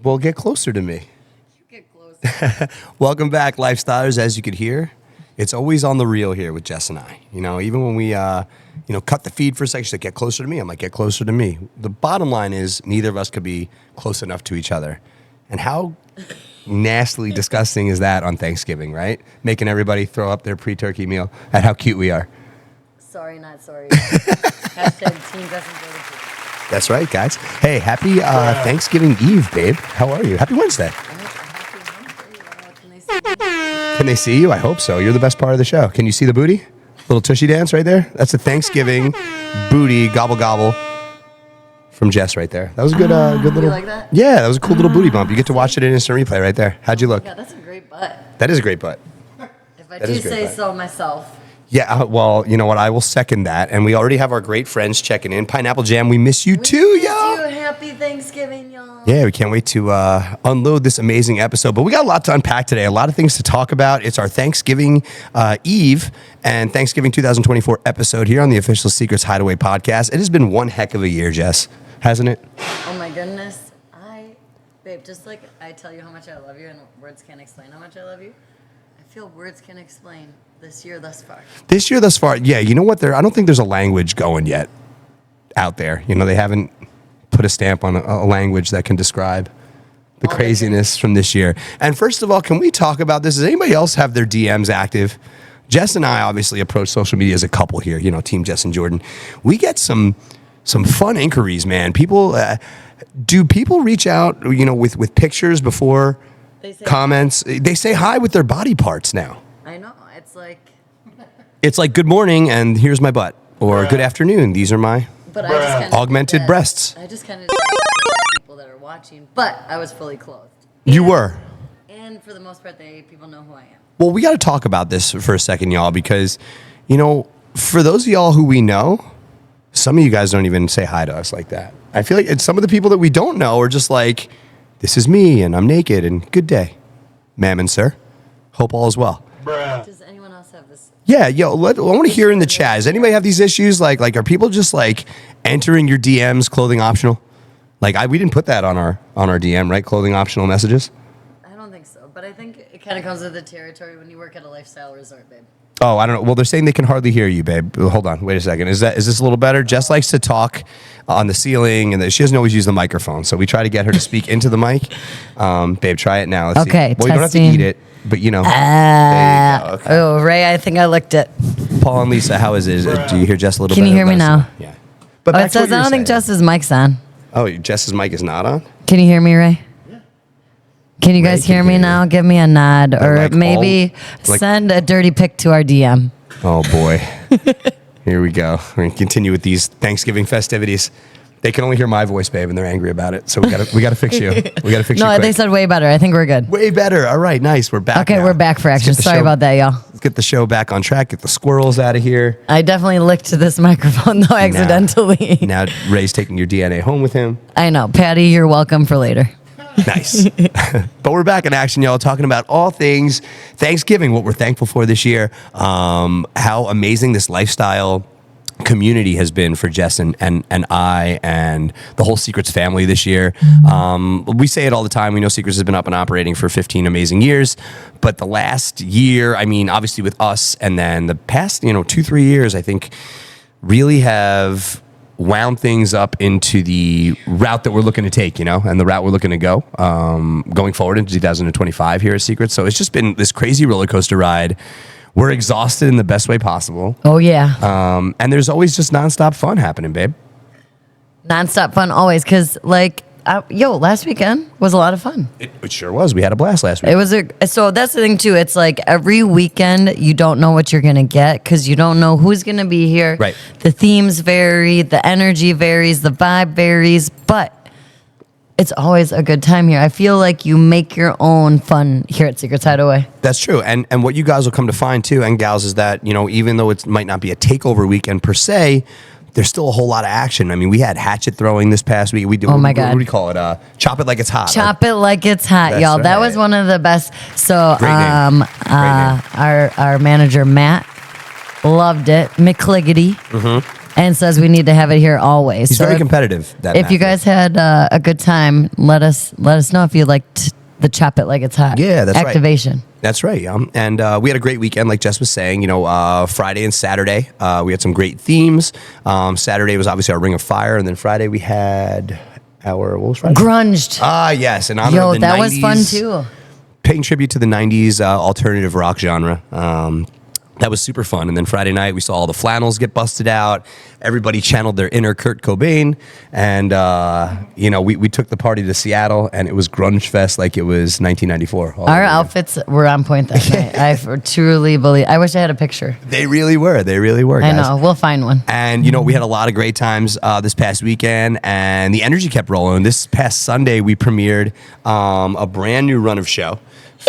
Well, get closer to me. You get closer. Welcome back, Lifestylers. As you could hear, it's always on the reel here with Jess and I. You know, even when we, cut the feed for a second, she's like, get closer to me. I'm like, get closer to me. The bottom line is neither of us could be close enough to each other. And how nastily disgusting is that on Thanksgiving, right? Making everybody throw up their pre-turkey meal at how cute we are. Sorry, not sorry. Hashtag Team Jess and Jordan. That's right, guys. Hey, happy Thanksgiving Eve, babe. How are you? Happy Wednesday. Can they see you? I hope so. You're the best part of the show. Can you see the booty? Little tushy dance right there. That's a Thanksgiving booty gobble gobble from Jess right there. That was a good little. You like that? Yeah, that was a cool little booty bump. You get to watch it in instant replay right there. How'd you look? Yeah, that's a great butt. That is a great butt. If I do say so myself. Yeah, well, you know what? I will second that. And we already have our great friends checking in. Pineapple Jam, we miss you too, y'all. Happy Thanksgiving, y'all. Yeah, we can't wait to unload this amazing episode. But we got a lot to unpack today, a lot of things to talk about. It's our Thanksgiving Eve and Thanksgiving 2024 episode here on the official Secrets Hideaway Podcast. It has been one heck of a year, Jess, hasn't it? Oh, my goodness. Babe, just like I tell you how much I love you and words can't explain how much I love you, I feel words can explain this year thus far. This year thus far, yeah. You know what? I don't think there's a language going yet out there. You know, they haven't put a stamp on a language that can describe the craziness from this year. And first of all, can we talk about this? Does anybody else have their DMs active? Jess and I obviously approach social media as a couple here, you know, Team Jess and Jordan. We get some fun inquiries, man. People, do people reach out, you know, with pictures before comments? Hi. They say hi with their body parts now. I know. It's like, good morning, and here's my butt. Or good afternoon, these are my augmented breasts. I just kind of people that are watching, but I was fully clothed. You were. And for the most part, people know who I am. Well, we got to talk about this for a second, y'all, because, you know, for those of y'all who we know, some of you guys don't even say hi to us like that. I feel like it's some of the people that we don't know are just like, this is me, and I'm naked, and good day, ma'am and sir. Hope all is well. Does anyone else have this? Yeah, I want to hear in the chat. Does anybody have these issues? Like, are people just like entering your DMs clothing optional? Like, we didn't put that on our DM, right? Clothing optional messages. I don't think so, but I think it kind of comes with the territory when you work at a lifestyle resort, babe. Oh, I don't know. Well, they're saying they can hardly hear you, babe. Hold on, wait a second. Is this a little better? Jess likes to talk on the ceiling, and she doesn't always use the microphone, so we try to get her to speak into the mic. Babe, try it now. Let's see. Well, you don't have to eat it. But, you know, there you go. Okay. Oh, Ray, I think I licked it. Paul and Lisa, how is it? Do you hear Jess a little bit? Can you hear me now? Yeah. But it says I don't think Jess's mic's on. Oh, Jess's mic is not on? Can you hear me, Ray? Yeah. Can you guys hear me now? Give me a nod. Or maybe send a dirty pic to our DM. Oh, boy. Here we go. We're going to continue with these Thanksgiving festivities. They can only hear my voice, babe, and they're angry about it. So we got to fix you. We got to fix you. No, they said way better. I think we're good. Way better. All right, nice. We're back. Okay, now. we're back for action. Sorry about that, y'all. Let's get the show back on track. Get the squirrels out of here. I definitely licked this microphone though accidentally. Now Ray's taking your DNA home with him. I know, Patty. You're welcome for later. Nice. But we're back in action, y'all, talking about all things Thanksgiving, what we're thankful for this year, how amazing this lifestyle community has been for Jess and I and the whole Secrets family this year. We say it all the time. We know Secrets has been up and operating for 15 amazing years, but the last year, I mean, obviously with us, and then the past, 2-3 years, I think really have wound things up into the route that we're looking to take, and the route we're looking to go going forward into 2025 here at Secrets. So it's just been this crazy roller coaster ride. We're exhausted in the best way possible. Oh, yeah. And there's always just nonstop fun happening, babe. Nonstop fun always, because, last weekend was a lot of fun. It sure was. We had a blast last week. It was so that's the thing, too. It's like every weekend you don't know what you're going to get because you don't know who's going to be here. Right. The themes vary, the energy varies, the vibe varies, but it's always a good time here. I feel like you make your own fun here at Secrets Hideaway. That's true. And what you guys will come to find, too, and gals, is that, even though it might not be a takeover weekend per se, there's still a whole lot of action. I mean, we had hatchet throwing this past week. We do. Oh, my God. What do we call it? Chop it like it's hot. Chop it like it's hot, That's y'all. right. That was one of the best. So Great name. Great name. Our manager, Matt, loved it. McCliggity. Mm-hmm. and says we need to have it here always. He's very competitive. If you guys had a good time, let us know if you liked the chop it like it's hot. Yeah, that's right. Activation. That's right. And we had a great weekend, like Jess was saying. Friday and Saturday, we had some great themes. Saturday was obviously our Ring of Fire, and then Friday we had what was Friday? Grunged. Yes, in honor of the 90s. That was fun too. Paying tribute to the 90s alternative rock genre. That was super fun. And then Friday night, we saw all the flannels get busted out. Everybody channeled their inner Kurt Cobain. And, we took the party to Seattle, and it was grunge fest like it was 1994. Our outfits were on point that night. I truly believe. I wish I had a picture. They really were. Guys. I know. We'll find one. And, we had a lot of great times this past weekend, and the energy kept rolling. This past Sunday, we premiered a brand new run of show.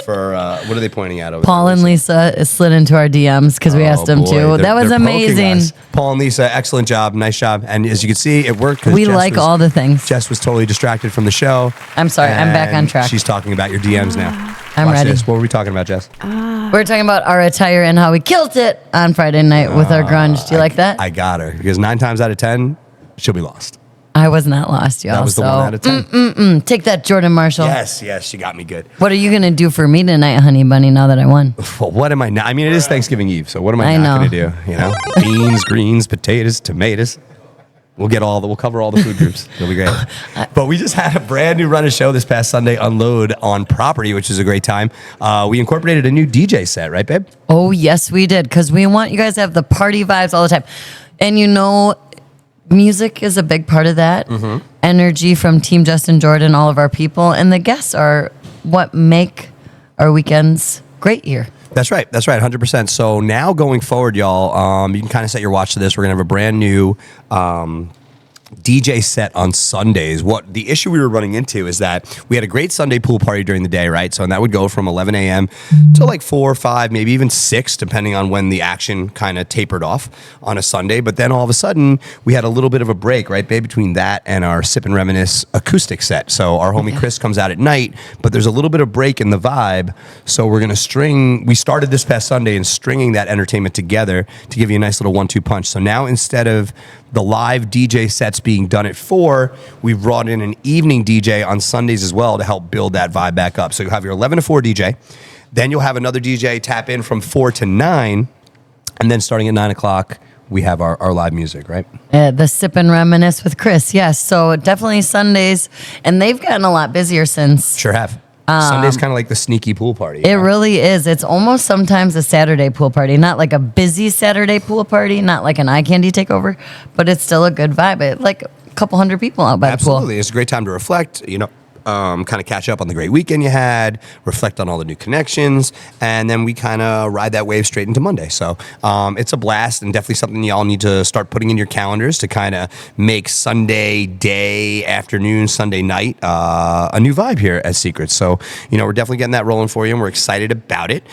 For what are they pointing at over Paul there? and Lisa slid into our DMs because we asked them to. That was amazing. Paul and Lisa, excellent job, nice job. And as you can see, it worked. We like all the things. Jess was totally distracted from the show. I'm sorry, I'm back on track. She's talking about your DMs now. I'm ready. This. What were we talking about, Jess? We're talking about our attire and how we killed it on Friday night with our grunge. Do you like that? I got her because 9 times out of 10, she'll be lost. I was not lost, y'all. That was the 1 out of 10. Take that, Jordan Marshall. Yes, she got me good. What are you going to do for me tonight, honey bunny, now that I won? Well, what am I not? I mean, it is Thanksgiving Eve, so what am I not going to do? Beans, greens, potatoes, tomatoes. We'll cover all the food groups. It'll be great. But we just had a brand new run of show this past Sunday, Unload on Property, which is a great time. We incorporated a new DJ set, right, babe? Oh, yes, we did, because we want you guys to have the party vibes all the time. And music is a big part of that. Mm-hmm. Energy from Team Jess Jordan, all of our people, and the guests are what make our weekends great here. That's right, 100%. So now going forward, y'all, you can kind of set your watch to this. We're going to have a brand new DJ set on Sundays. What the issue we were running into is that we had a great Sunday pool party during the day, right? So and that would go from 11 a.m. to like 4 or 5, maybe even 6, depending on when the action kind of tapered off on a Sunday. But then all of a sudden, we had a little bit of a break, right, babe, between that and our Sip and Reminisce acoustic set. So our homie Chris comes out at night, but there's a little bit of break in the vibe. So we're going to we started this past Sunday and stringing that entertainment together to give you a nice little 1-2 punch. So now instead of the live DJ sets being done at 4, we've brought in an evening DJ on Sundays as well to help build that vibe back up. So you'll have your 11 to 4 DJ, then you'll have another DJ tap in from 4 to 9, and then starting at 9 o'clock, we have our live music, right? The Sip and Reminisce with Chris, yes. So definitely Sundays, and they've gotten a lot busier since. Sure have. Sunday's kind of like the sneaky pool party. It really is. It's almost sometimes a Saturday pool party. Not like a busy Saturday pool party, not like an eye candy takeover, but it's still a good vibe. Like a couple hundred people out by the pool. Absolutely. It's a great time to reflect, kind of catch up on the great weekend you had, reflect on all the new connections, and then we kind of ride that wave straight into Monday. So it's a blast and definitely something y'all need to start putting in your calendars to kind of make Sunday day, afternoon, Sunday night a new vibe here at Secrets. So, we're definitely getting that rolling for you, and we're excited about it.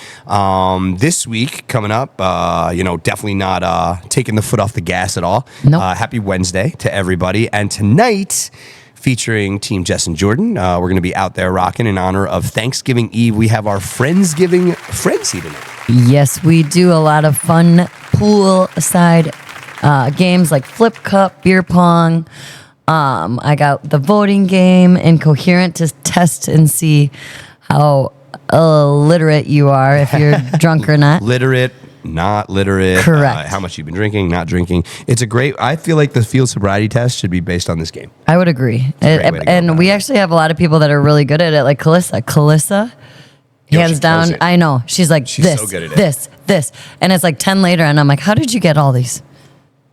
This week coming up, definitely not taking the foot off the gas at all. Nope. Happy Wednesday to everybody. And tonight, featuring Team Jess Jordan. We're going to be out there rocking in honor of Thanksgiving Eve. We have our Friendsgiving Frenzy tonight. Yes, we do a lot of fun poolside games like flip cup, beer pong. I got the voting game, Incoherent, to test and see how illiterate you are, if you're drunk or not. Literate. Not literate. Correct. How much you've been drinking, not drinking. I feel like the field sobriety test should be based on this game. I would agree. And we actually have a lot of people that are really good at it, like Calissa, hands down. I know. She's like, this, so good at this. And it's like 10 later, and I'm like, how did you get all these?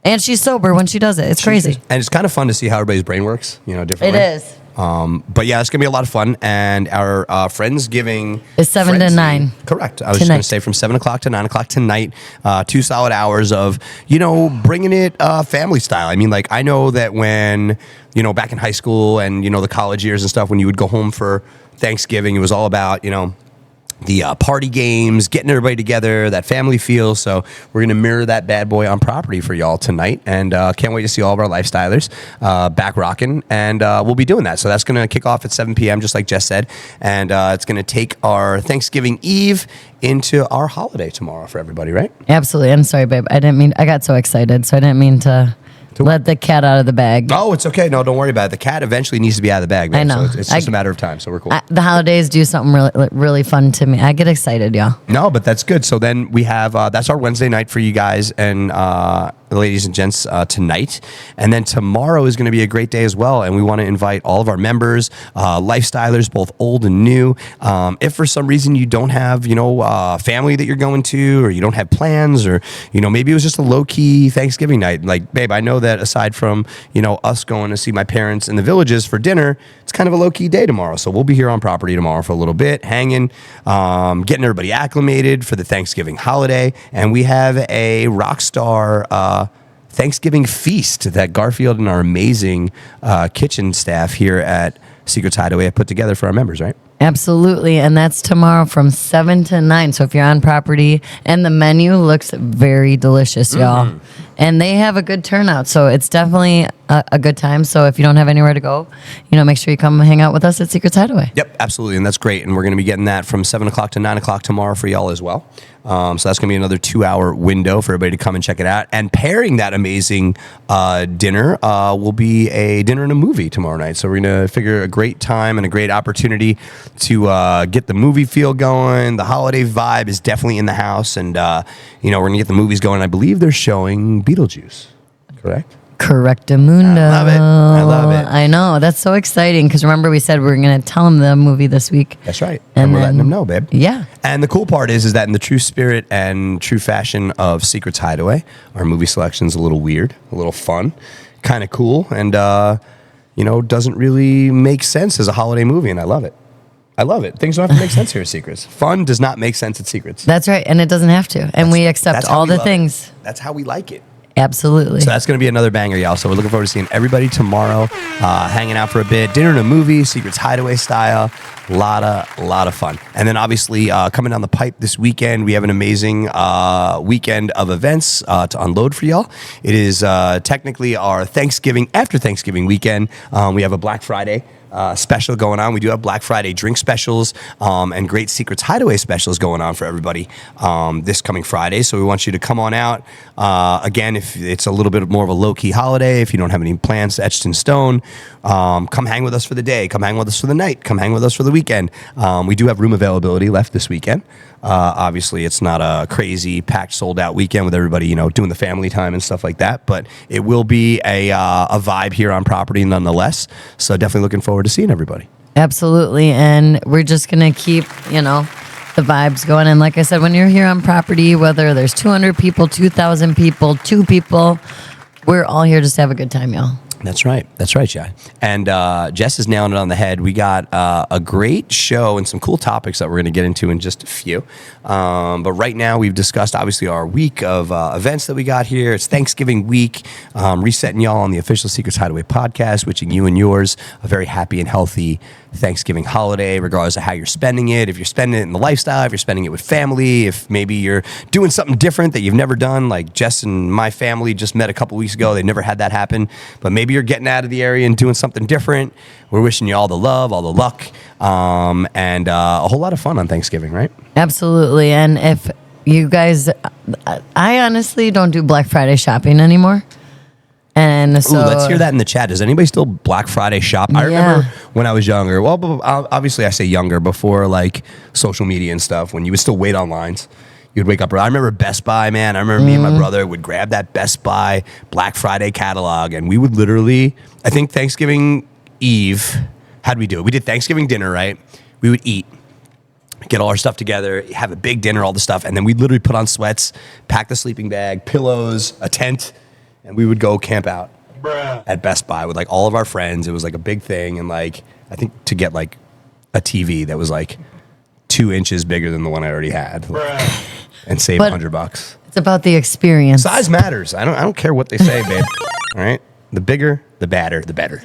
And she's sober when she does it. It's crazy. And it's kind of fun to see how everybody's brain works, differently. It is. But yeah, it's going to be a lot of fun. And our Friendsgiving is 7 to 9. Correct. I was just going to say from 7 o'clock to 9 o'clock tonight, 2 solid hours of, bringing it family style. I mean, like, I know that when, back in high school and, the college years and stuff, when you would go home for Thanksgiving, it was all about, the party games, getting everybody together, that family feel. So we're going to mirror that bad boy on Property for y'all tonight. And can't wait to see all of our lifestylers back rocking. And we'll be doing that. So that's going to kick off at 7 p.m., just like Jess said. And it's going to take our Thanksgiving Eve into our holiday tomorrow for everybody, right? Absolutely. I'm sorry, babe. I got so excited. So I didn't mean to Let the cat out of the bag. Oh, it's okay. No, don't worry about it. The cat eventually needs to be out of the bag, man. I know. So it's just a matter of time. So we're cool. The holidays do something really fun to me. I get excited, y'all. No, but that's good. So then we have, that's our Wednesday night for you guys and ladies and gents tonight. And then tomorrow is going to be a great day as well. And we want to invite all of our members, lifestylers, both old and new. If for some reason you don't have, family that you're going to, or you don't have plans, or, maybe it was just a low-key Thanksgiving night. Like, babe, I know that aside from, us going to see my parents in the Villages for dinner, it's kind of a low-key day tomorrow. So we'll be here on property tomorrow for a little bit, hanging, getting everybody acclimated for the Thanksgiving holiday. And we have a rock star Thanksgiving feast that Garfield and our amazing kitchen staff here at Secrets Hideaway have put together for our members, right? Absolutely. And that's tomorrow from 7 to 9. So if you're on property, and the menu looks very delicious, y'all. And they have a good turnout. So it's definitely a good time. So if you don't have anywhere to go, make sure you come hang out with us at Secrets Hideaway. Yep, absolutely. And that's great. And we're going to be getting that from 7 o'clock to 9 o'clock tomorrow for y'all as well. So that's going to be another 2-hour window for everybody to come and check it out. And pairing that amazing dinner will be a dinner and a movie tomorrow night. So we're going to figure a great time and a great opportunity to get the movie feel going. The holiday vibe is definitely in the house. And, we're going to get the movies going. I believe they're showing Beetlejuice, correct? Correctamundo. I love it. I know. That's so exciting because remember we said we were going to tell them the movie this week. That's right. And we're letting them know, babe. Yeah. And the cool part is that in the true spirit and true fashion of Secrets Hideaway, our movie selection's a little weird, a little fun, kind of cool, and, doesn't really make sense as a holiday movie, and I love it. I love it. Things don't have to make sense here at Secrets. Fun does not make sense at Secrets. That's right, and it doesn't have to. And we accept all the things. That's how we like it. Absolutely. So that's going to be another banger, y'all. So we're looking forward to seeing everybody tomorrow, hanging out for a bit, dinner and a movie, Secrets Hideaway style. A lot of fun. And then obviously coming down the pipe this weekend, we have an amazing weekend of events to unload for y'all. It is technically our after Thanksgiving weekend. We have a Black Friday special going on. We do have Black Friday drink specials and great Secrets Hideaway specials going on for everybody this coming Friday. So we want you to come on out. Again, if it's a little bit more of a low-key holiday, if you don't have any plans etched in stone, come hang with us for the day. Come hang with us for the night. Come hang with us for the weekend. We do have room availability left this weekend. Obviously, it's not a crazy, packed, sold-out weekend with everybody, doing the family time and stuff like that. But it will be a vibe here on property nonetheless. So definitely looking forward to seeing everybody. Absolutely. And we're just going to keep, the vibes going. And like I said, when you're here on property, whether there's 200 people, 2,000 people, 2 people, we're all here just to have a good time, y'all. That's right, Jai. And Jess is nailing it on the head. We got a great show and some cool topics that we're going to get into in just a few. But right now, we've discussed, obviously, our week of events that we got here. It's Thanksgiving week. Resetting y'all on the official Secrets Hideaway podcast, wishing you and yours a very happy and healthy Thanksgiving holiday, regardless of how you're spending it. If you're spending it in the lifestyle, if you're spending it with family, if maybe you're doing something different that you've never done, like Jess and my family just met a couple weeks ago. They never had that happen. But maybe you're getting out of the area and doing something different. We're wishing you all the love, all the luck, and a whole lot of fun on Thanksgiving, right? Absolutely. And if you guys, I honestly don't do Black Friday shopping anymore. And so, let's hear that in the chat. Does anybody still Black Friday shop? I remember when I was younger. Well, obviously I say younger, before like social media and stuff, when you would still wait on lines. You'd wake up early. I remember Best Buy, man. I remember me and my brother would grab that Best Buy Black Friday catalog, and we would literally, I think Thanksgiving Eve, how'd we do it? We did Thanksgiving dinner, right? We would eat, get all our stuff together, have a big dinner, all the stuff, and then we'd literally put on sweats, pack the sleeping bag, pillows, a tent, and we would go camp out at Best Buy with like all of our friends. It was like a big thing, and like I think to get like a TV that was like 2 inches bigger than the one I already had, and save $100. It's about the experience. Size matters. I don't care what they say, babe. All right, the bigger, the badder, the better.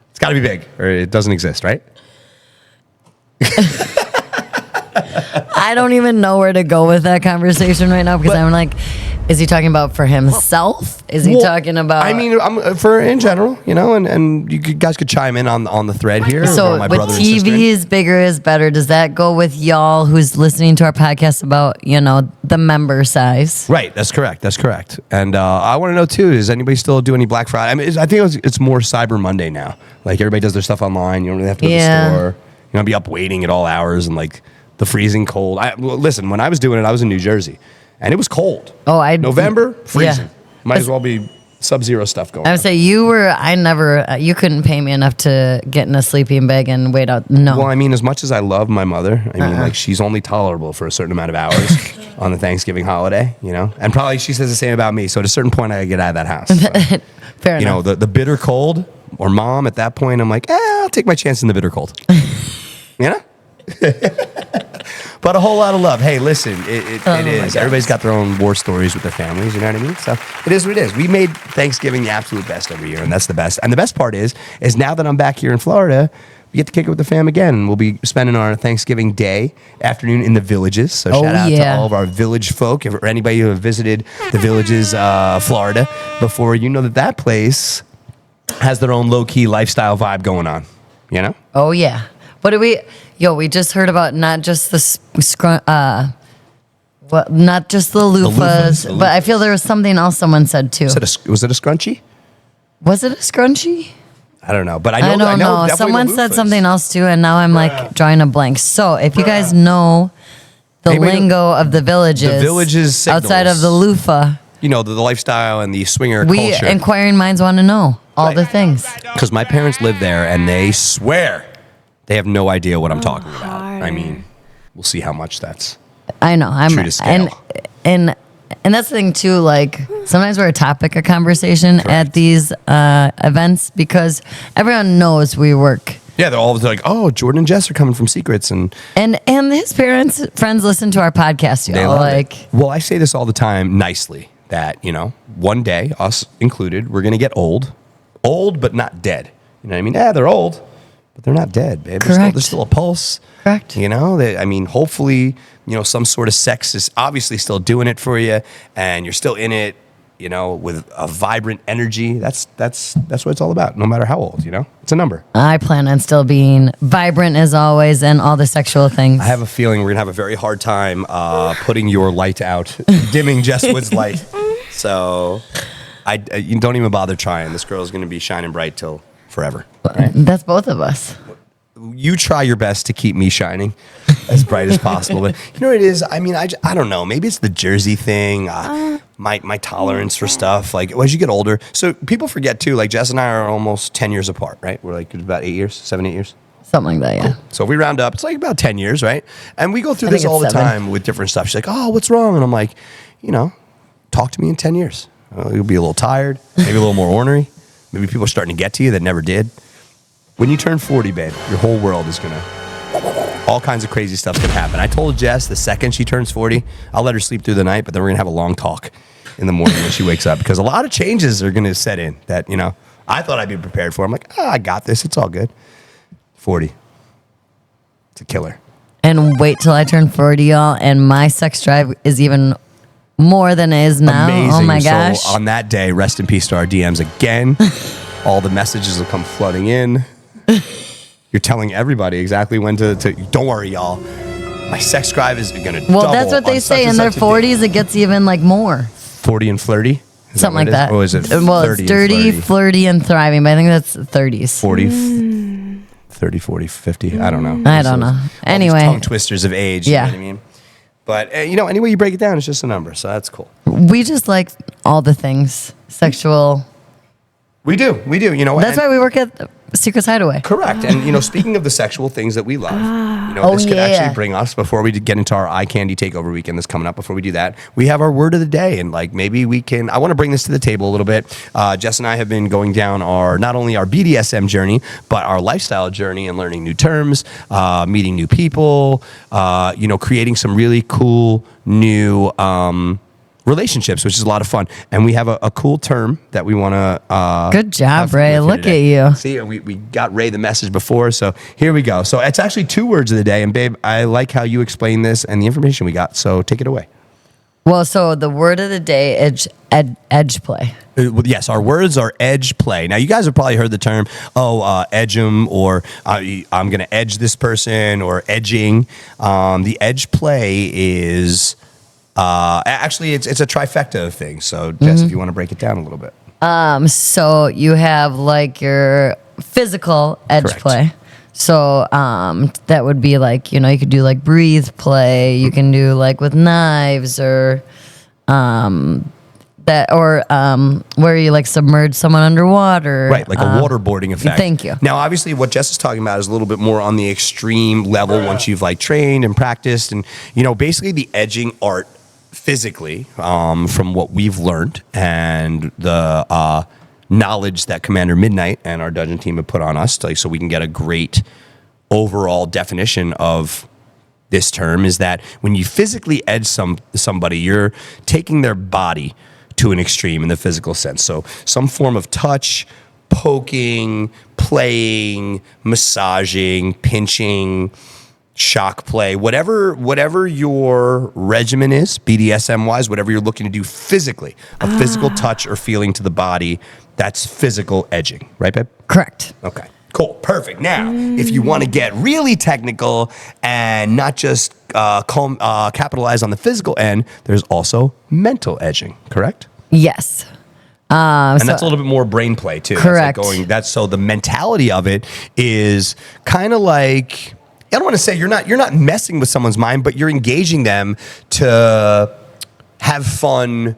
It's got to be big, or it doesn't exist, right? I don't even know where to go with that conversation right now because I'm like, is he talking about for himself? Is he talking about? I mean, for in general, and you guys could chime in on the thread here. So my with brother and sister. TV is bigger is better. Does that go with y'all who's listening to our podcast about the member size? Right, that's correct. And I want to know too: does anybody still do any Black Friday? I mean, I think it's more Cyber Monday now. Like everybody does their stuff online. You don't really have to go to the store. You don't be up waiting at all hours and like the freezing cold. Listen, when I was doing it, I was in New Jersey, and it was cold. November freezing. Might as well be Sub-Zero stuff going. I would on. say you couldn't pay me enough to get in a sleeping bag and wait out. No. Well, I mean, as much as I love my mother, I mean, like she's only tolerable for a certain amount of hours on the Thanksgiving holiday, and probably she says the same about me. So at a certain point, I gotta get out of that house. So, Fair enough. The bitter cold or mom at that point, I'm like, I'll take my chance in the bitter cold. But a whole lot of love. Hey, listen, it is. Everybody's got their own war stories with their families, you know what I mean? So it is what it is. We made Thanksgiving the absolute best every year, and that's the best. And the best part is now that I'm back here in Florida, we get to kick it with the fam again. We'll be spending our Thanksgiving day afternoon in the Villages. So shout out to all of our village folk, or anybody who have visited the Villages, Florida, before that place has their own low-key lifestyle vibe going on, Oh, yeah. What do we just heard about not just the not just the loofahs, but I feel there was something else someone said too. Was it a scrunchie? Was it a scrunchie? I don't know, but I don't know. Someone said something else too, and now I'm like drawing a blank. So if you guys know the lingo of the Villages signals, outside of the loofah, the lifestyle and the swinger culture. Inquiring minds want to know all the things. Because my parents live there, and they swear they have no idea what I'm talking about. I mean, we'll see how much that's. I know. True to scale. And that's the thing too. Like sometimes we're a topic of conversation at these events because everyone knows we work. Yeah, they're all like, "Oh, Jordan and Jess are coming from Secrets," and his friends listen to our podcast. They love it. Well, I say this all the time, nicely, that one day, us included, we're gonna get old, but not dead. You know what I mean? Yeah, they're old, but they're not dead, babe. There's still a pulse. Correct. Hopefully, some sort of sex is obviously still doing it for you, and you're still in it, with a vibrant energy. That's what it's all about, no matter how old, It's a number. I plan on still being vibrant as always and all the sexual things. I have a feeling we're going to have a very hard time putting your light out, dimming Jess Wood's light. So you don't even bother trying. This girl is going to be shining bright till forever. Right? That's both of us. You try your best to keep me shining as bright as possible. But you know what it is? I mean, I don't know. Maybe it's the Jersey thing, my tolerance for stuff. Like, as you get older. So people forget, too, like Jess and I are almost 10 years apart, right? We're like about 8 years, 7, 8 years. Something like that, yeah. Cool. So if we round up, it's like about 10 years, right? And we go through this all the 7. time with different stuff. She's like, oh, what's wrong? And I'm like, talk to me in 10 years. You'll be a little tired, maybe a little more ornery. Maybe people are starting to get to you that never did. When you turn 40, babe, your whole world is all kinds of crazy stuff's gonna happen. I told Jess the second she turns 40, I'll let her sleep through the night, but then we're gonna have a long talk in the morning when she wakes up because a lot of changes are gonna set in that, I thought I'd be prepared for. I'm like, I got this. It's all good. 40. It's a killer. And wait till I turn 40, y'all, and my sex drive is even more than it is now. Amazing. Oh my gosh. So on that day, rest in peace to our DMs again. All the messages will come flooding in. You're telling everybody exactly when to. Don't worry, y'all. My sex drive is going to double. Well, that's what they say. In their 40s, it gets even like more. 40 and flirty? Something like that. Or is it well, it's dirty, flirty, and thriving, but I think that's 30s. 40, 30, 40, 50. I don't know. I don't know. Anyway. Tongue twisters of age. Yeah. You know what I mean? But, any way you break it down, it's just a number. So that's cool. We just like all the things sexual. We do. That's why we work at Secrets Hideaway. Correct. And, speaking of the sexual things that we love, this could actually bring us, before we get into our eye candy takeover weekend that's coming up, before we do that, we have our word of the day. And, maybe we can, I want to bring this to the table a little bit. Jess and I have been going down not only our BDSM journey, but our lifestyle journey and learning new terms, meeting new people, creating some really cool new relationships, which is a lot of fun. And we have a cool term that we want to. Good job, Ray. Look at you. See, we got Ray the message before, so here we go. So it's actually 2 words of the day, and babe, I like how you explain this and the information we got. So take it away. Well, so the word of the day is edge play. Yes, our words are edge play. Now, you guys have probably heard the term, edge 'em, or I'm going to edge this person, or edging. The edge play is actually it's a trifecta of things. So, Jess, if you want to break it down a little bit. So you have like your physical edge Correct. play. So that would be like, you could do like breathe play. You can do like with knives, or where you like submerge someone underwater. Right, like a waterboarding effect. Thank you. Now, obviously, what Jess is talking about is a little bit more on the extreme level once you've like trained and practiced, and basically the edging art physically, from what we've learned and the knowledge that Commander Midnight and our dungeon team have put on us, so we can get a great overall definition of this term, is that when you physically edge somebody, you're taking their body to an extreme in the physical sense. So some form of touch, poking, playing, massaging, pinching, shock play, whatever your regimen is, BDSM wise, whatever you're looking to do physically, a physical touch or feeling to the body, that's physical edging, right, babe? Correct. Okay, cool, perfect. Now, if you want to get really technical and not just capitalize on the physical end, there's also mental edging, correct? Yes. And that's a little bit more brain play too. Correct. So the mentality of it is kind of like, I don't want to say you're not messing with someone's mind, but you're engaging them to have fun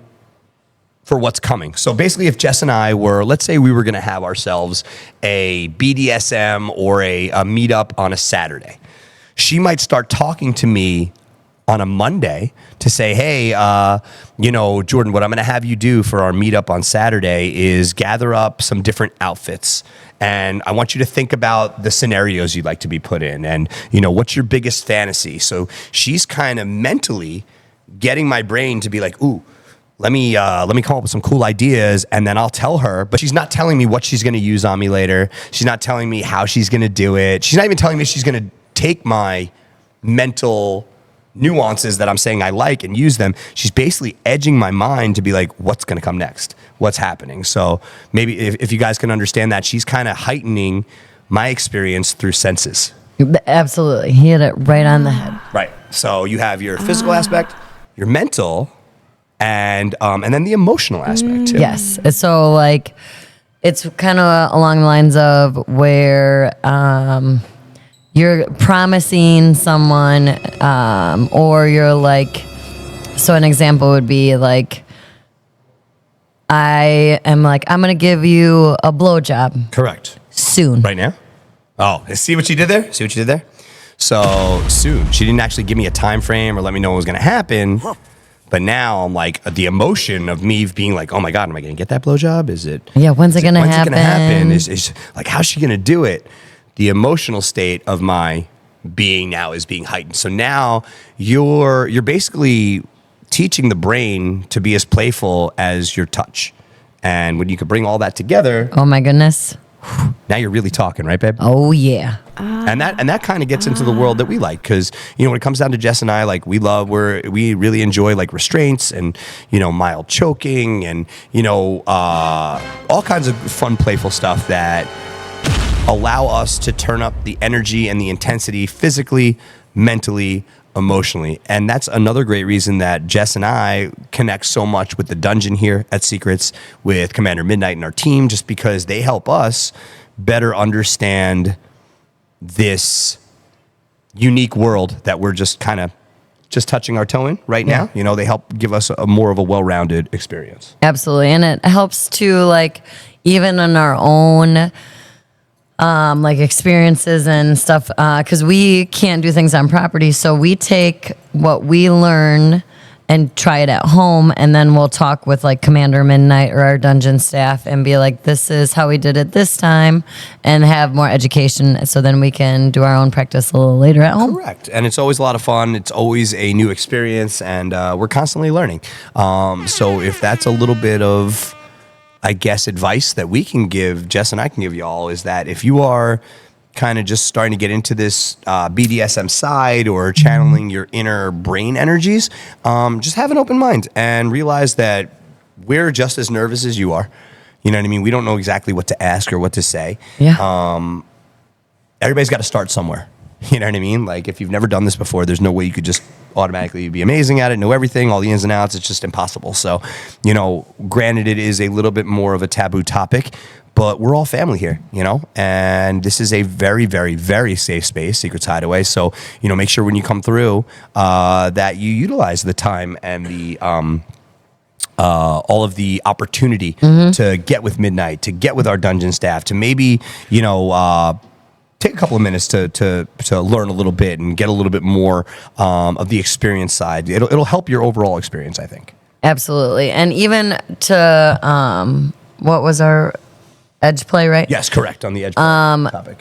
for what's coming. So basically, if Jess and I were, let's say we were going to have ourselves a BDSM or a meetup on a Saturday, she might start talking to me on a Monday to say, hey, Jordan, what I'm going to have you do for our meetup on Saturday is gather up some different outfits. And I want you to think about the scenarios you'd like to be put in, and what's your biggest fantasy. So she's kind of mentally getting my brain to be like, ooh, let me come up with some cool ideas, and then I'll tell her. But she's not telling me what she's going to use on me later. She's not telling me how she's going to do it. She's not even telling me she's going to take my mental nuances that I'm saying I like and use them. She's basically edging my mind to be like, what's going to come next? What's happening? So maybe if you guys can understand that, she's kind of heightening my experience through senses. Absolutely. He hit it right on the head. Right. So you have your physical aspect, your mental, and then the emotional aspect too. Yes. So like, it's kind of along the lines of where you're promising someone, or you're like, so an example would be like, I am like, I'm going to give you a blowjob. Correct. Soon. Right now? Oh, see what you did there? So soon. She didn't actually give me a time frame or let me know what was going to happen. But now I'm like, the emotion of me being like, oh my God, am I going to get that blowjob? Is it? Yeah, when's it going to happen? Is like, how's she going to do it? The emotional state of my being now is being heightened. So now you're basically teaching the brain to be as playful as your touch. And when you can bring all that together, oh my goodness, now you're really talking, right, babe? Oh yeah. And that kind of gets into the world that we like, because when it comes down to Jess and I, like we really enjoy like restraints and mild choking and all kinds of fun, playful stuff that allow us to turn up the energy and the intensity physically, mentally, emotionally. And that's another great reason that Jess and I connect so much with the dungeon here at Secrets, with Commander Midnight and our team, just because they help us better understand this unique world that we're just touching our toe in right now. They help give us a more of a well-rounded experience. Absolutely. And it helps to, like, even in our own like experiences and stuff, because we can't do things on property, so we take what we learn and try it at home, and then we'll talk with like Commander Midnight or our dungeon staff and be like, this is how we did it this time, and have more education so then we can do our own practice a little later at home. Correct. And it's always a lot of fun. It's always a new experience, and we're constantly learning. So if that's a little bit of, I guess, advice that we can give, Jess and I can give y'all, is that if you are kind of just starting to get into this BDSM side or channeling your inner brain energies, just have an open mind and realize that we're just as nervous as you are. You know what I mean? We don't know exactly what to ask or what to say. Yeah. Everybody's got to start somewhere. You know what I mean? Like, if you've never done this before, there's no way you could just automatically be amazing at it, know everything, all the ins and outs. It's just impossible. So, you know, granted, it is a little bit more of a taboo topic, but we're all family here, you know, and this is a very, very, very safe space, Secrets Hideaway. So, you know, make sure when you come through that you utilize the time and the all of the opportunity to get with Midnight, to get with our dungeon staff, to maybe, you know, take a couple of minutes to learn a little bit and get a little bit more of the experience side. It'll help your overall experience, I think. Absolutely. And even to, what was our edge play, right? Yes, correct, on the edge topic.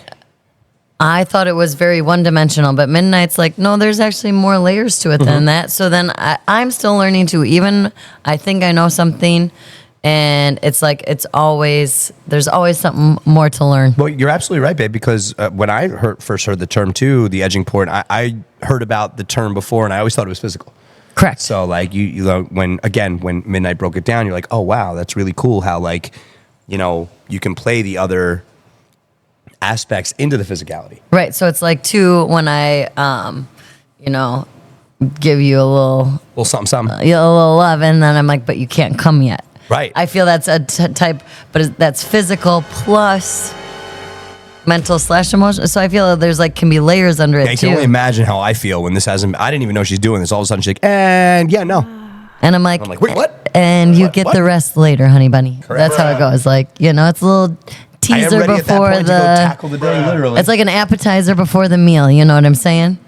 I thought it was very one-dimensional, but Midnight's like, no, there's actually more layers to it than that. So then I'm still learning too. Even I think I know something, and it's like there's always something more to learn. Well, you're absolutely right, babe, because when I first heard the term too, the edging port, I heard about the term before, and I always thought it was physical. Correct. So like you know, when Midnight broke it down, you're like, oh wow, that's really cool how, like, you know, you can play the other aspects into the physicality. Right. So it's like too, when I, you know, give you a little something. A little love, and then I'm like, but you can't come yet. Right. I feel that's a type, but that's physical plus mental / emotional. So I feel like there's like can be layers under it I too. can only imagine how I feel when this hasn't. I didn't even know she's doing this. All of a sudden she's like, and yeah, no. And I'm like, wait, what? And you get What? the rest later, honey bunny. Correct. That's how it goes. Like, you know, it's a little I am teaser ready at that before point to go tackle the day, literally. It's like an appetizer before the meal. You know what I'm saying?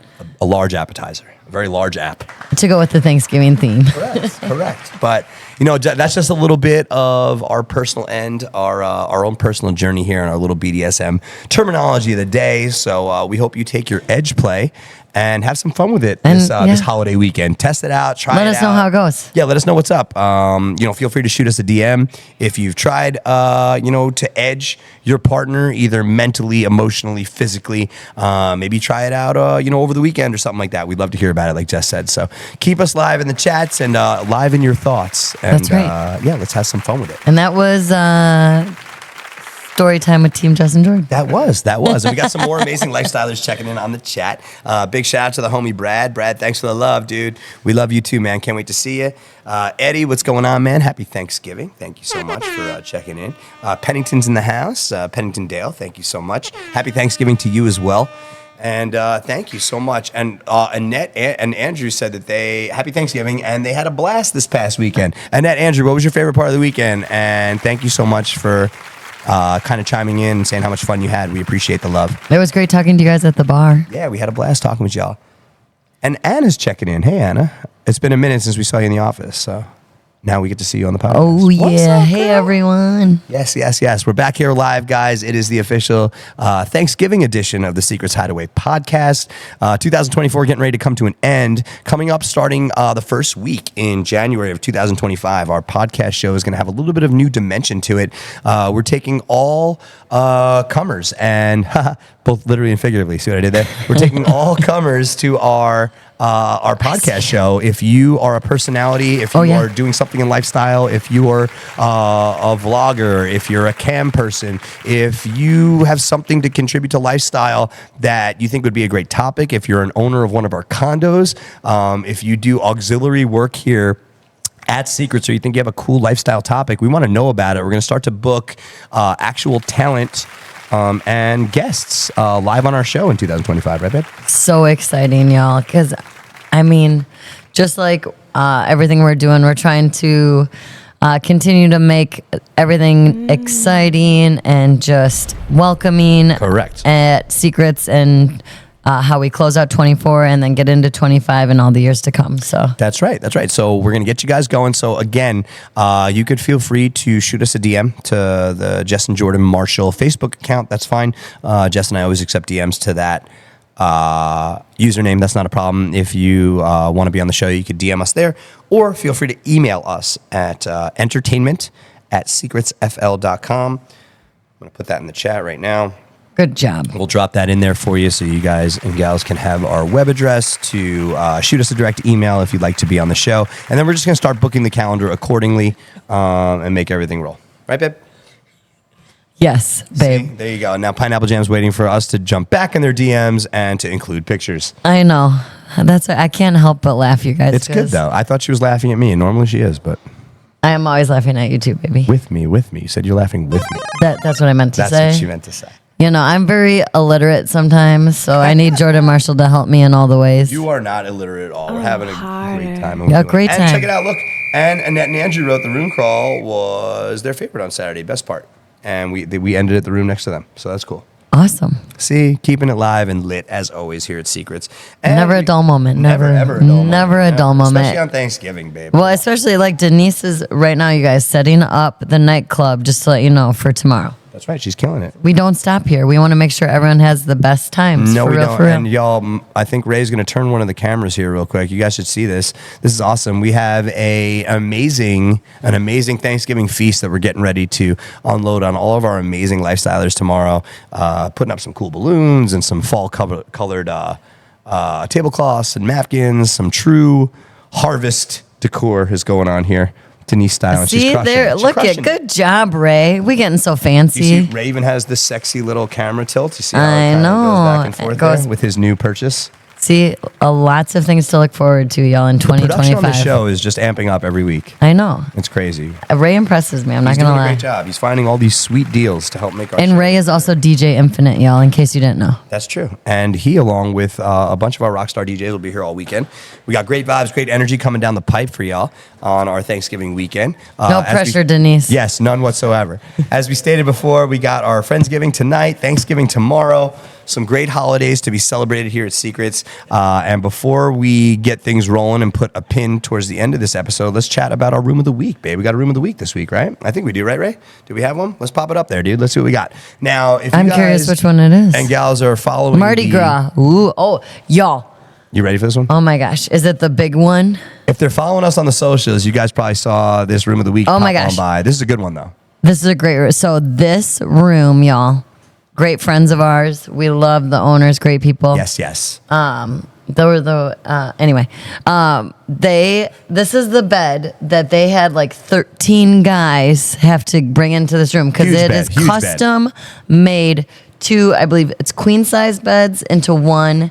A large appetizer, a very large app. To go with the Thanksgiving theme. Correct. But, you know, that's just a little bit of our personal end, our own personal journey here in our little BDSM terminology of the day. So we hope you take your edge play and have some fun with it this holiday weekend. Test it out. Try it out. Let us know how it goes. Yeah, let us know what's up. You know, feel free to shoot us a DM if you've tried, you know, to edge your partner either mentally, emotionally, physically. Maybe try it out, you know, over the weekend or something like that. We'd love to hear about it, like Jess said. So keep us live in the chats and live in your thoughts. And, That's right. Yeah, let's have some fun with it. And that was story time with Team Jess and Jordan. That was. And we got some more amazing lifestylers checking in on the chat. Big shout out to the homie Brad. Brad, thanks for the love, dude. We love you too, man. Can't wait to see you. Eddie, what's going on, man? Happy Thanksgiving. Thank you so much for checking in. Pennington's in the house. Pennington Dale, thank you so much. Happy Thanksgiving to you as well. And thank you so much. And Annette and Andrew said that happy Thanksgiving, and they had a blast this past weekend. Annette, Andrew, what was your favorite part of the weekend? And thank you so much for kind of chiming in and saying how much fun you had. We appreciate the love. It was great talking to you guys at the bar. Yeah, we had a blast talking with y'all. And Anna's checking in. Hey, Anna. It's been a minute since we saw you in the office, so now we get to see you on the podcast. Oh, What's yeah. up, Hey, girl? everyone. Yes. We're back here live, guys. It is the official Thanksgiving edition of the Secrets Hideaway Podcast. 2024 getting ready to come to an end. Coming up starting the first week in January of 2025, our podcast show is going to have a little bit of new dimension to it. We're taking all comers, and both literally and figuratively. See what I did there? We're taking all comers to our podcast show. If you are a personality, if you are doing something in lifestyle, if you are a vlogger, if you're a cam person, if you have something to contribute to lifestyle that you think would be a great topic, if you're an owner of one of our condos, if you do auxiliary work here at Secrets, or you think you have a cool lifestyle topic, we want to know about it. We're going to start to book actual talent and guests live on our show in 2025, right, babe? So exciting, y'all. Because, I mean, just like everything we're doing, we're trying to continue to make everything exciting and just welcoming. Correct. At Secrets, and how we close out 24 and then get into 25 and all the years to come. So That's right. So we're going to get you guys going. So again, you could feel free to shoot us a DM to the Jess and Jordan Marshall Facebook account. That's fine. Jess and I always accept DMs to that username. That's not a problem. If you want to be on the show, you could DM us there, or feel free to email us at entertainment@secretsfl.com. I'm going to put that in the chat right now. good job. We'll drop that in there for you so you guys and gals can have our web address to shoot us a direct email if you'd like to be on the show. And then we're just going to start booking the calendar accordingly and make everything roll. Right, babe? Yes, babe. See? There you go. Now Pineapple Jam's waiting for us to jump back in their DMs and to include pictures. I know. I can't help but laugh, you guys. It's good, though. I thought she was laughing at me, and normally she is, but... I am always laughing at you too, baby. With me. You said you're laughing with me. That's what I meant to say. That's what she meant to say. You know, I'm very illiterate sometimes, so I need Jordan Marshall to help me in all the ways. You are not illiterate at all. We're having a great time. Yeah, great time. And check it out. Look, and Annette and Andrew wrote the room crawl was their favorite on Saturday, best part. And we ended at the room next to them, so that's cool. Awesome. See, keeping it live and lit as always here at Secrets. And never a dull moment. Never a dull moment. Never a dull moment. Especially on Thanksgiving, babe. Well, especially like Denise is right now, you guys, setting up the nightclub, just to let you know, for tomorrow. That's right. She's killing it. We don't stop here. We want to make sure everyone has the best times. No, for we real, don't. for real. And y'all, I think Ray's going to turn one of the cameras here real quick. You guys should see this. This is awesome. We have an amazing Thanksgiving feast that we're getting ready to unload on all of our amazing lifestylers tomorrow. Putting up some cool balloons and some fall colored tablecloths and napkins. Some true harvest decor is going on here. Denise style. See, there, look at, good job, Ray. We getting so fancy. You see, Ray even has this sexy little camera tilt. You see how I it kind of goes back and know. forth It goes- there with his new purchase. See, lots of things to look forward to, y'all, in Production 2025. on the show is just amping up every week. I know. It's crazy. Ray impresses me. I'm He's not doing going to a lie. great job. He's finding all these sweet deals to help make our And show. Ray is also DJ Infinite, y'all, in case you didn't know. That's true. And he, along with a bunch of our rockstar DJs, will be here all weekend. We got great vibes, great energy coming down the pipe for y'all on our Thanksgiving weekend. No pressure, Denise. Yes, none whatsoever. As we stated before, we got our Friendsgiving tonight, Thanksgiving tomorrow, some great holidays to be celebrated here at Secrets. And before we get things rolling and put a pin towards the end of this episode, let's chat about our room of the week, babe. We got a room of the week this week, right? I think we do, right, Ray? Do we have one? Let's pop it up there, dude. Let's see what we got. Now, if you I'm guys curious which one it is. and gals are following Mardi Gras. Ooh, oh, y'all. You ready for this one? Oh my gosh. Is it the big one? If they're following us on the socials, you guys probably saw this room of the week Oh pop my gosh. on by. This is a good one, though. This is a great room. So this room, y'all, great friends of ours. We love the owners, great people. Yes. This is the bed that they had like 13 guys have to bring into this room because Huge it bed, is huge bed. custom made to, I believe it's queen size beds into one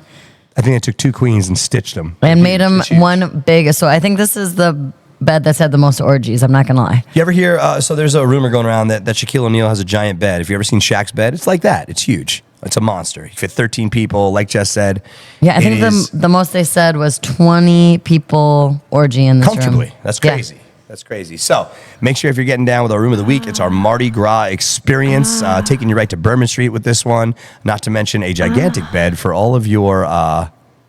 I think I took two queens and stitched them. and made them It's huge. one big. So I think this is the bed that's had the most orgies. I'm not going to lie. You ever hear, so there's a rumor going around that Shaquille O'Neal has a giant bed. Have you ever seen Shaq's bed? It's like that. It's huge. It's a monster. You fit 13 people, like Jess said. Yeah, I It think is the most they said was 20 people orgy in this comfortably. room. That's Yeah. crazy. That's crazy. So make sure if you're getting down with our room of the week, it's our Mardi Gras experience, taking you right to Bourbon Street with this one. Not to mention a gigantic bed for all of your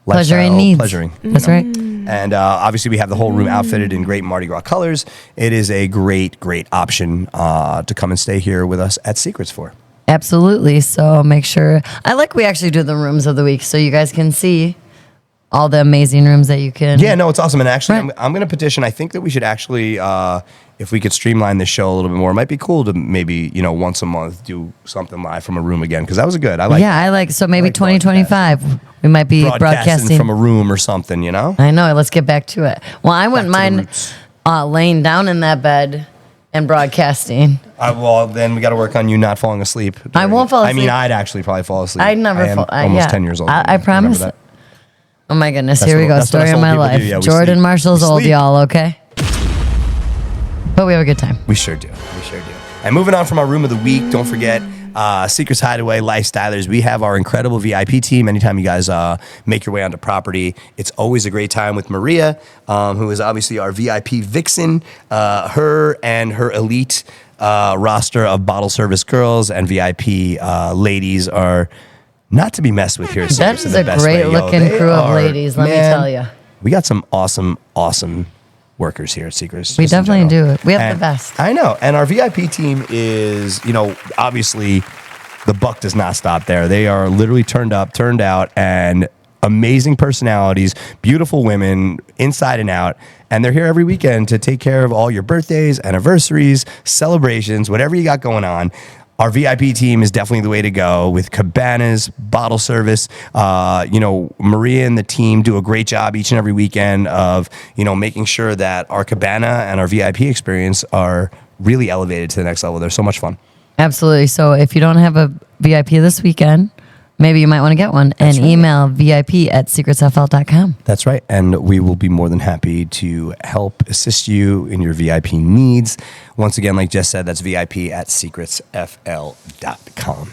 Pleasuring needs. pleasuring. That's right. And obviously, we have the whole room outfitted in great Mardi Gras colors. It is a great option to come and stay here with us at Secrets for. Absolutely. So make sure. We actually do the rooms of the week so you guys can see all the amazing rooms that you can. Yeah, no, it's awesome. And actually, Right. I'm going to petition. I think that we should actually, if we could streamline this show a little bit more, it might be cool to maybe, once a month do something live from a room again. Because that was good. So maybe like 2025, we might be broadcasting from a room or something, I know. Let's get back to it. Well, I wouldn't Back to the mind roots. laying down in that bed and broadcasting. Well, then we got to work on you not falling asleep. I won't fall I mean, asleep. I'd actually probably fall asleep. I'd never I am fall. almost yeah. 10 years old. I Remember promise. that? Oh my goodness. That's Here we what- go. that's what Story us of old my people do. life. Yeah, we Jordan sleep. Marshall's We old, sleep. y'all, okay? But we have a good time. We sure do. And moving on from our room of the week, don't forget Secrets Hideaway Lifestylers. We have our incredible VIP team. Anytime you guys make your way onto property, it's always a great time with Maria, who is obviously our VIP vixen. Her and her elite roster of bottle service girls and VIP ladies are not to be messed with here. At That Secrets is in a the best great way. Yo, looking they crew of are- ladies, let me man, tell you. We got some awesome workers here at Secrets. We just in definitely general. do. We have And the best. I know. And our VIP team is, obviously the buck does not stop there. They are literally turned up, turned out, and amazing personalities, beautiful women inside and out. And they're here every weekend to take care of all your birthdays, anniversaries, celebrations, whatever you got going on. Our VIP team is definitely the way to go with cabanas, bottle service. Maria and the team do a great job each and every weekend of, making sure that our cabana and our VIP experience are really elevated to the next level. They're so much fun. Absolutely. So if you don't have a VIP this weekend, maybe you might want to get one and email VIP@secretsfl.com. That's right. And we will be more than happy to help assist you in your VIP needs. Once again, like Jess said, that's VIP@secretsfl.com.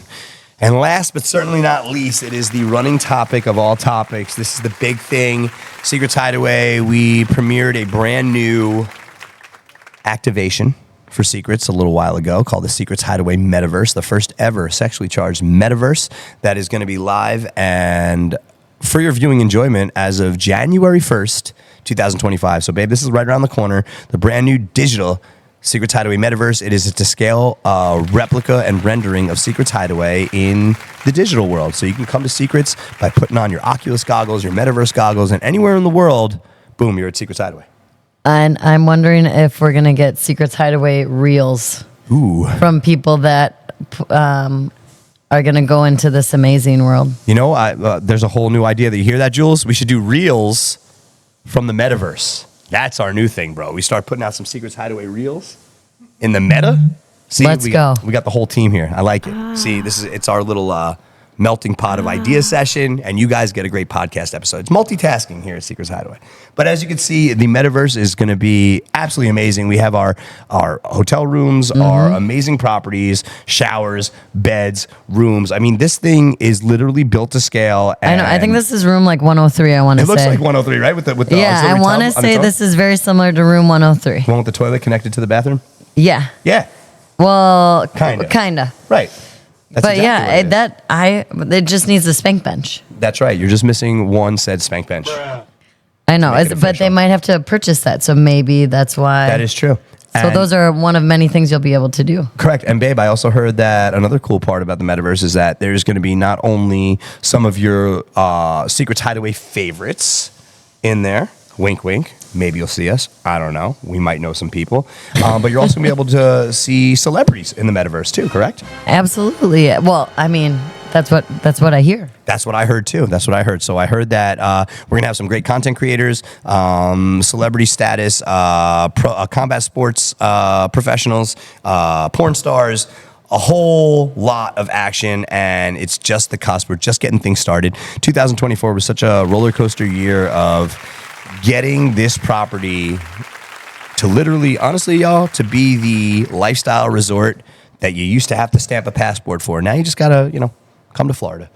And last but certainly not least, it is the running topic of all topics. This is the big thing. Secrets Hideaway, we premiered a brand new activation for Secrets a little while ago called the Secrets Hideaway Metaverse, the first ever sexually charged metaverse that is going to be live and for your viewing enjoyment as of January 1st, 2025. So, babe, this is right around the corner. The brand new digital Secrets Hideaway Metaverse. It is a to-scale replica and rendering of Secrets Hideaway in the digital world. So you can come to Secrets by putting on your Oculus goggles, your Metaverse goggles, and anywhere in the world, boom, you're at Secrets Hideaway. And I'm wondering if we're going to get Secrets Hideaway reels from people that are going to go into this amazing world. There's a whole new idea. That you hear that, Jules? We should do reels from the metaverse. That's our new thing, bro. We start putting out some Secrets Hideaway reels in the meta. See, Let's go. We got the whole team here. I like it. See, it's our little melting pot of idea session, and you guys get a great podcast episode. It's multitasking here at Secrets Hideaway. But as you can see, the metaverse is going to be absolutely amazing. We have our hotel rooms, our amazing properties, showers, beds, rooms. I mean, this thing is literally built to scale. I know. I think this is room like 103, I want to say. It looks like 103, right? With the yeah, I want to say this is very similar to room 103. One with the toilet connected to the bathroom? Yeah. Yeah. Well, Kinda. Kinda. Right. That's But exactly yeah, it just needs a spank bench. That's right. You're just missing one said spank bench. I know, make it but they official. might have to purchase that, so maybe that's why. That is true. So those are one of many things you'll be able to do. Correct. And babe, I also heard that another cool part about the metaverse is that there's going to be not only some of your Secrets Hideaway favorites in there. Wink, wink. Maybe you'll see us. I don't know. We might know some people. But you're also going to be able to see celebrities in the metaverse too, correct? Absolutely. Well, I mean, that's what I hear. That's what I heard too. That's what I heard. So I heard that we're gonna have some great content creators, celebrity status, combat sports professionals, porn stars, a whole lot of action, and it's just the cusp. We're just getting things started. 2024 was such a roller coaster year of getting this property to literally, honestly, y'all, to be the lifestyle resort that you used to have to stamp a passport for. Now you just gotta, come to Florida.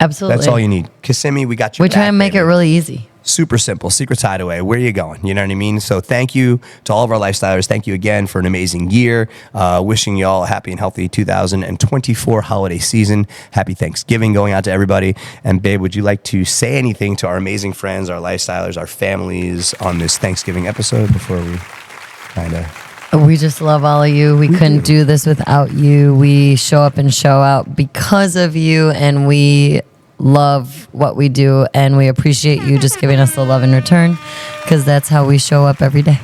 Absolutely. That's all you need. Kissimmee, we got you. We try and make it really easy. Super simple. Secrets Hideaway. Where are you going? You know what I mean? So thank you to all of our lifestylers. Thank you again for an amazing year. Wishing you all a happy and healthy 2024 holiday season. Happy Thanksgiving going out to everybody. And babe, would you like to say anything to our amazing friends, our lifestylers, our families on this Thanksgiving episode before we kind of... We just love all of you. We couldn't do this without you. We show up and show out because of you, and we love what we do, and we appreciate you just giving us the love in return, because that's how we show up every day.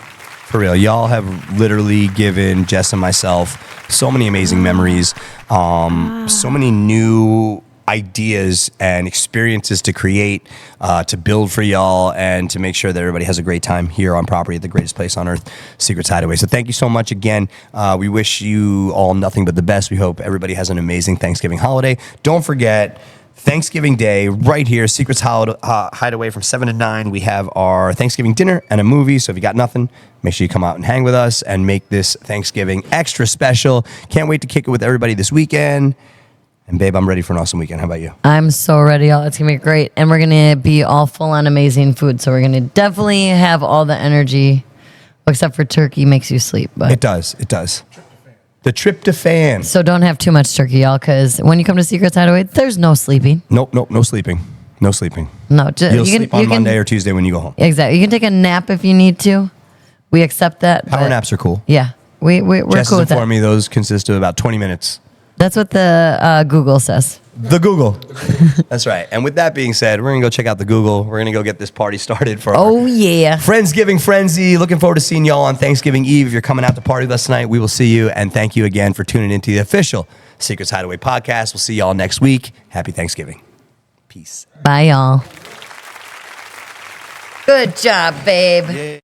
For real. Y'all have literally given Jess and myself so many amazing memories, so many new ideas and experiences to create, to build for y'all, and to make sure that everybody has a great time here on property at the greatest place on earth, Secrets Hideaway. So thank you so much again. We wish you all nothing but the best. We hope everybody has an amazing Thanksgiving holiday. Don't forget, Thanksgiving Day, right here, Secrets Hideaway from 7 to 9. We have our Thanksgiving dinner and a movie. So if you got nothing, make sure you come out and hang with us and make this Thanksgiving extra special. Can't wait to kick it with everybody this weekend. And babe, I'm ready for an awesome weekend. How about you? I'm so ready, y'all. It's going to be great. And we're going to be all full on amazing food. So we're going to definitely have all the energy, except for turkey makes you sleep. But It does. The tryptophan. So don't have too much turkey, y'all, because when you come to Secrets Hideaway, there's no sleeping. Nope, no sleeping. No sleeping. No, You'll sleep on Monday or Tuesday when you go home. Exactly. You can take a nap if you need to. We accept that. Power naps are cool. Yeah, we're Jess cool has with that. informed me those consist of about 20 minutes. That's what the Google says. The Google. That's right. And with that being said, we're going to go check out the Google. We're going to go get this party started for Oh, yeah. Friendsgiving Frenzy. Looking forward to seeing y'all on Thanksgiving Eve. If you're coming out to party with us tonight, we will see you. And thank you again for tuning into the official Secrets Hideaway podcast. We'll see y'all next week. Happy Thanksgiving. Peace. Bye, y'all. Good job, babe. Yeah.